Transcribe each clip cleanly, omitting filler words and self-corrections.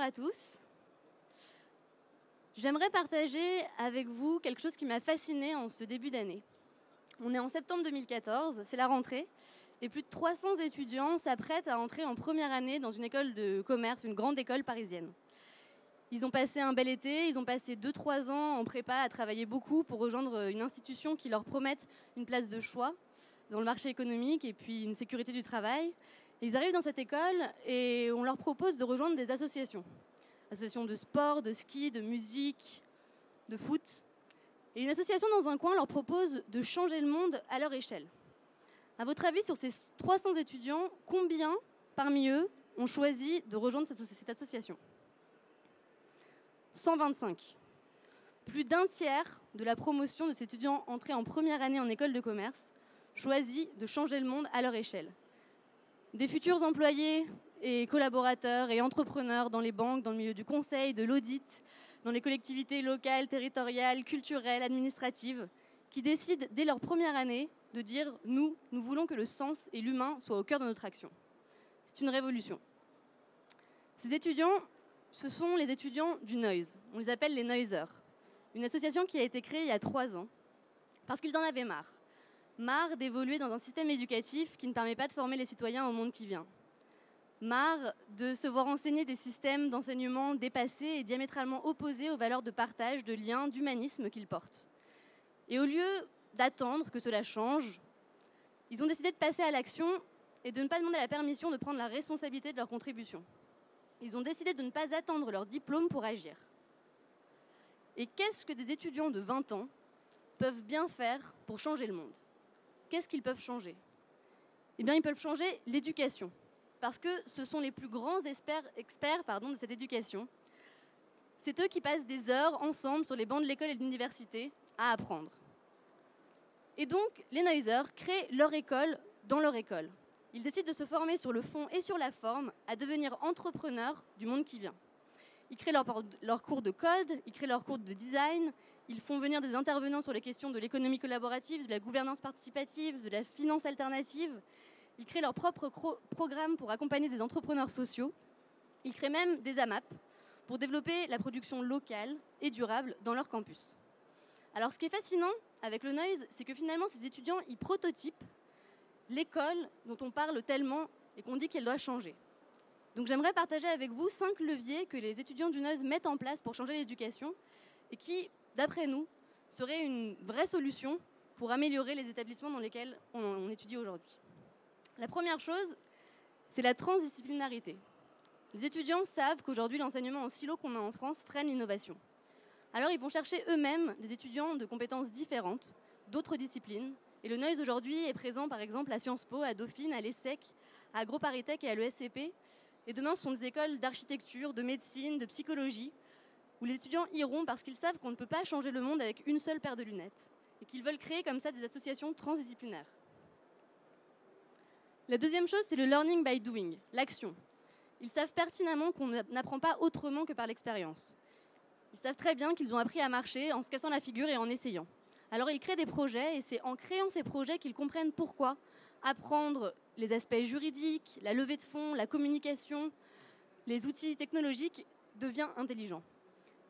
à tous. J'aimerais partager avec vous quelque chose qui m'a fascinée en ce début d'année. On est en septembre 2014, c'est la rentrée, et plus de 300 étudiants s'apprêtent à entrer en première année dans une école de commerce, une grande école parisienne. Ils ont passé un bel été, ils ont passé 2-3 ans en prépa à travailler beaucoup pour rejoindre une institution qui leur promette une place de choix dans le marché économique et puis une sécurité du travail. Et ils arrivent dans cette école et on leur propose de rejoindre des associations. Associations de sport, de ski, de musique, de foot. Et une association dans un coin leur propose de changer le monde à leur échelle. À votre avis, sur ces 300 étudiants, combien parmi eux ont choisi de rejoindre cette association ? 125. Plus d'un tiers de la promotion de ces étudiants entrés en première année en école de commerce choisit de changer le monde à leur échelle. Des futurs employés et collaborateurs et entrepreneurs dans les banques, dans le milieu du conseil, de l'audit, dans les collectivités locales, territoriales, culturelles, administratives, qui décident dès leur première année de dire « nous voulons que le sens et l'humain soient au cœur de notre action ». C'est une révolution. Ces étudiants, ce sont les étudiants du Noise. On les appelle les Noiseurs. Une association qui a été créée il y a 3 ans parce qu'ils en avaient marre. Marre d'évoluer dans un système éducatif qui ne permet pas de former les citoyens au monde qui vient. Marre de se voir enseigner des systèmes d'enseignement dépassés et diamétralement opposés aux valeurs de partage, de lien, d'humanisme qu'ils portent. Et au lieu d'attendre que cela change, ils ont décidé de passer à l'action et de ne pas demander la permission de prendre la responsabilité de leur contribution. Ils ont décidé de ne pas attendre leur diplôme pour agir. Et qu'est-ce que des étudiants de 20 ans peuvent bien faire pour changer le monde ? Qu'est-ce qu'ils peuvent changer ? Eh bien, ils peuvent changer l'éducation. Parce que ce sont les plus grands experts de cette éducation. C'est eux qui passent des heures ensemble sur les bancs de l'école et de l'université à apprendre. Et donc, les Noiseurs créent leur école dans leur école. Ils décident de se former sur le fond et sur la forme à devenir entrepreneurs du monde qui vient. Ils créent leur cours de code, ils créent leur cours de design, ils font venir des intervenants sur les questions de l'économie collaborative, de la gouvernance participative, de la finance alternative. Ils créent leur propre programme pour accompagner des entrepreneurs sociaux. Ils créent même des AMAP pour développer la production locale et durable dans leur campus. Alors ce qui est fascinant avec le Noise, c'est que finalement ces étudiants, ils prototypent l'école dont on parle tellement et qu'on dit qu'elle doit changer. Donc j'aimerais partager avec vous 5 leviers que les étudiants du Noise mettent en place pour changer l'éducation et qui, d'après nous, seraient une vraie solution pour améliorer les établissements dans lesquels on étudie aujourd'hui. La première chose, c'est la transdisciplinarité. Les étudiants savent qu'aujourd'hui, l'enseignement en silo qu'on a en France freine l'innovation. Alors, ils vont chercher eux-mêmes des étudiants de compétences différentes, d'autres disciplines. Et le Noise aujourd'hui est présent, par exemple, à Sciences Po, à Dauphine, à l'ESSEC, à AgroParisTech et à l'ESCP. Et demain, ce sont des écoles d'architecture, de médecine, de psychologie, où les étudiants iront parce qu'ils savent qu'on ne peut pas changer le monde avec une seule paire de lunettes et qu'ils veulent créer comme ça des associations transdisciplinaires. La deuxième chose, c'est le learning by doing, l'action. Ils savent pertinemment qu'on n'apprend pas autrement que par l'expérience. Ils savent très bien qu'ils ont appris à marcher en se cassant la figure et en essayant. Alors ils créent des projets et c'est en créant ces projets qu'ils comprennent pourquoi apprendre les aspects juridiques, la levée de fonds, la communication, les outils technologiques devient intelligent.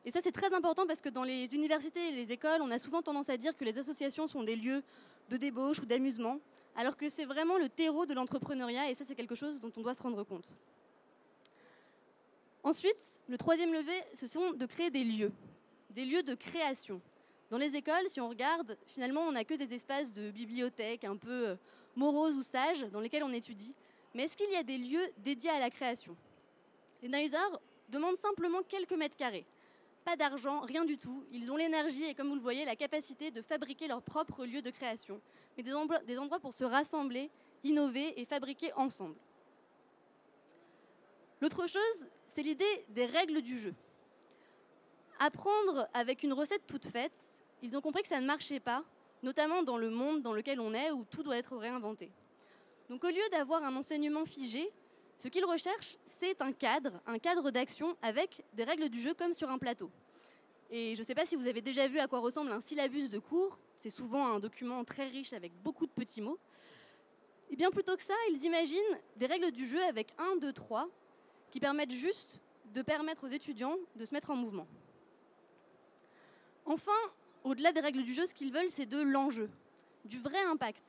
Et ça, c'est très important parce que dans les universités et les écoles, on a souvent tendance à dire que les associations sont des lieux de débauche ou d'amusement, alors que c'est vraiment le terreau de l'entrepreneuriat et ça, c'est quelque chose dont on doit se rendre compte. Ensuite, le troisième levier, ce sont de créer des lieux de création. Dans les écoles, si on regarde, finalement, on n'a que des espaces de bibliothèque un peu moroses ou sages dans lesquels on étudie. Mais est-ce qu'il y a des lieux dédiés à la création ? Les Noiseurs demandent simplement quelques mètres carrés. Pas d'argent, rien du tout. Ils ont l'énergie et, comme vous le voyez, la capacité de fabriquer leur propre lieu de création. Mais des endroits pour se rassembler, innover et fabriquer ensemble. L'autre chose, c'est l'idée des règles du jeu. Apprendre avec une recette toute faite, ils ont compris que ça ne marchait pas, notamment dans le monde dans lequel on est, où tout doit être réinventé. Donc au lieu d'avoir un enseignement figé, ce qu'ils recherchent, c'est un cadre d'action avec des règles du jeu comme sur un plateau. Et je ne sais pas si vous avez déjà vu à quoi ressemble un syllabus de cours, c'est souvent un document très riche avec beaucoup de petits mots. Et bien plutôt que ça, ils imaginent des règles du jeu avec 1, 2, 3, qui permettent juste de permettre aux étudiants de se mettre en mouvement. Enfin, au-delà des règles du jeu, ce qu'ils veulent, c'est de l'enjeu, du vrai impact.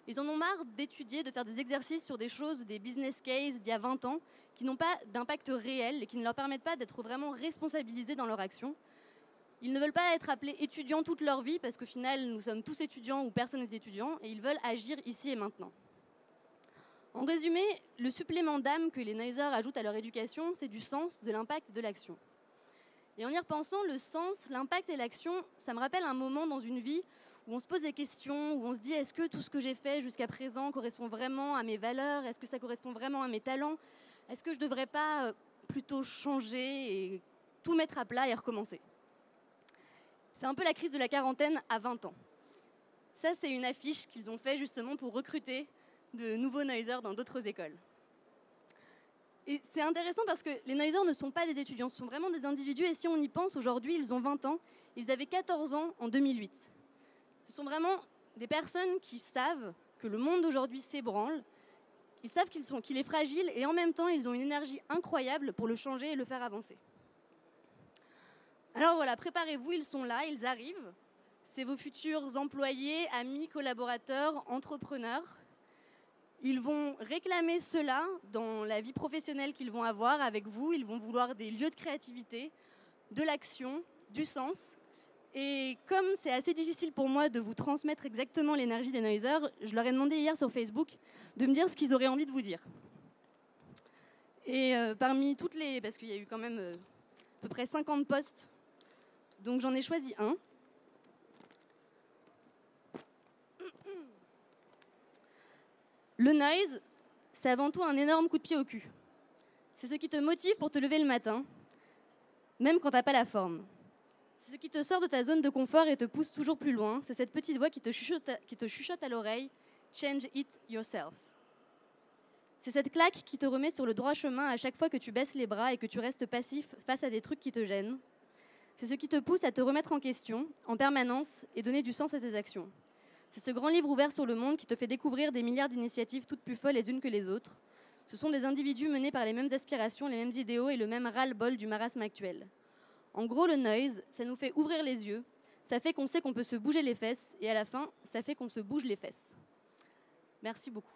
Ils en ont marre d'étudier, de faire des exercices sur des choses, des business cases d'il y a 20 ans, qui n'ont pas d'impact réel et qui ne leur permettent pas d'être vraiment responsabilisés dans leur action. Ils ne veulent pas être appelés étudiants toute leur vie, parce qu'au final, nous sommes tous étudiants ou personne n'est étudiant, et ils veulent agir ici et maintenant. En résumé, le supplément d'âme que les Noisers ajoutent à leur éducation, c'est du sens, de l'impact et de l'action. Et en y repensant, le sens, l'impact et l'action, ça me rappelle un moment dans une vie où on se pose des questions, où on se dit est-ce que tout ce que j'ai fait jusqu'à présent correspond vraiment à mes valeurs? Est-ce que ça correspond vraiment à mes talents? Est-ce que je ne devrais pas plutôt changer et tout mettre à plat et recommencer? C'est un peu la crise de la quarantaine à 20 ans. Ça, c'est une affiche qu'ils ont fait justement pour recruter de nouveaux Noisers dans d'autres écoles. Et c'est intéressant parce que les Noisers ne sont pas des étudiants, ce sont vraiment des individus. Et si on y pense, aujourd'hui, ils ont 20 ans. Ils avaient 14 ans en 2008. Ce sont vraiment des personnes qui savent que le monde d'aujourd'hui s'ébranle. Ils savent qu'il est fragile et en même temps, ils ont une énergie incroyable pour le changer et le faire avancer. Alors voilà, préparez-vous, ils sont là, ils arrivent. C'est vos futurs employés, amis, collaborateurs, entrepreneurs. Ils vont réclamer cela dans la vie professionnelle qu'ils vont avoir avec vous. Ils vont vouloir des lieux de créativité, de l'action, du sens. Et comme c'est assez difficile pour moi de vous transmettre exactement l'énergie des Noisers, je leur ai demandé hier sur Facebook de me dire ce qu'ils auraient envie de vous dire. Et parmi toutes les... parce qu'il y a eu quand même à peu près 50 posts, donc j'en ai choisi un. Le noise, c'est avant tout un énorme coup de pied au cul. C'est ce qui te motive pour te lever le matin, même quand tu n'as pas la forme. C'est ce qui te sort de ta zone de confort et te pousse toujours plus loin. C'est cette petite voix qui te chuchote à l'oreille « Change it yourself ». C'est cette claque qui te remet sur le droit chemin à chaque fois que tu baisses les bras et que tu restes passif face à des trucs qui te gênent. C'est ce qui te pousse à te remettre en question, en permanence, et donner du sens à tes actions. C'est ce grand livre ouvert sur le monde qui te fait découvrir des milliards d'initiatives toutes plus folles les unes que les autres. Ce sont des individus menés par les mêmes aspirations, les mêmes idéaux et le même ras-le-bol du marasme actuel. En gros, le noise, ça nous fait ouvrir les yeux, ça fait qu'on sait qu'on peut se bouger les fesses, et à la fin, ça fait qu'on se bouge les fesses. Merci beaucoup.